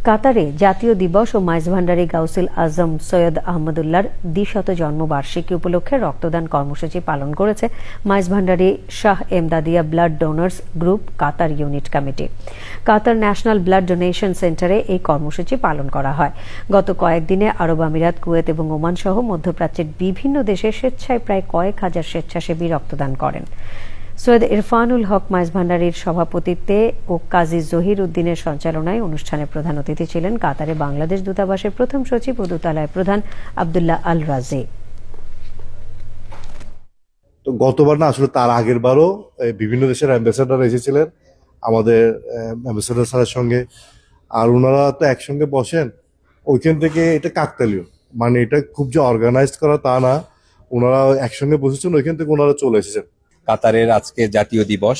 কাতারে জাতীয় দিবস ও মাইজভান্ডারী গাউসুল আজম সৈয়দ আহমদুল্লাহর দ্বিশত জন্মবার্ষিকী উপলক্ষে রক্তদান কর্মসূচি পালন করেছে Maizbhandari Shah Emdadia blood donors group Qatar unit committee. Qatar national blood donation সেন্টারে এই কর্মসূচি পালন করা হয়। গত কয়েকদিনে আরব আমিরাত, কুয়েত এবং ওমান সহ মধ্যপ্রাচ্যের বিভিন্ন দেশে স্বেচ্ছায় প্রায় কয়েক হাজার স্বেচ্ছাসেবী রক্তদান করেন। সৈয়দ ইরফানুল হক মাইজভান্ডারীর সভাপতিত্বে ও কাজী জহির উদ্দিনের সঞ্চালনায় অনুষ্ঠানে প্রধান অতিথি ছিলেন কাতারে বাংলাদেশ দূতাবাসের প্রথম সচিব ও দূতালয় প্রধান আব্দুল্লাহ আল রাজি। তো গতবার না, আসলে তার আগের বারও বিভিন্ন দেশের অ্যাম্বাসেডার এসেছিলেন আমাদের অ্যাম্বাসেডার স্যারের সঙ্গে, আর ওনারা তো একসঙ্গে বসেন। ওইখান থেকে এটা কাকতালীয়, মানে এটা খুব যে অর্গানাইজড করা তা না, ওনারা একসঙ্গে বসেছেন, ওইখান থেকে ওনারা চলে এসেছেন। কাতারের আজকে জাতীয় দিবস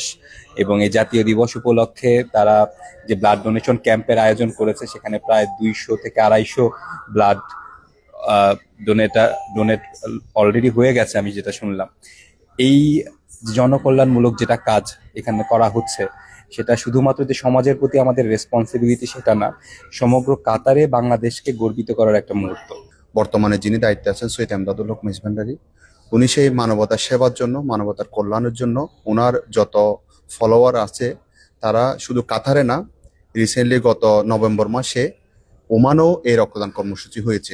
এবং এই জাতীয় দিবস উপলক্ষে তারা যে ব্লাড ডোনেশন ক্যাম্পের আয়োজন করেছে, সেখানে প্রায় 200 থেকে 250 ব্লাড ডোনেট অলরেডি হয়ে গেছে আমি যেটা শুনলাম। এই জনকল্যাণমূলক যেটা কাজ এখানে করা হচ্ছে, সেটা শুধুমাত্র যে সমাজের প্রতি আমাদের রেসপন্সিবিলিটি সেটা না, সমগ্র কাতারে বাংলাদেশকে গর্বিত করার একটা মুহূর্ত। বর্তমানে যিনি দায়িত্বে আছেন সৈয়দ এমদাদুল হক মাইজভান্ডারী, উনি সেই মানবতার সেবার জন্য, মানবতার কল্যাণের জন্য ওনার যত ফলোয়ার আছে তারা শুধু কাতারে না, রিসেন্টলি গত নভেম্বর মাসে ওমানেও এই রক্তদান কর্মসূচি হয়েছে।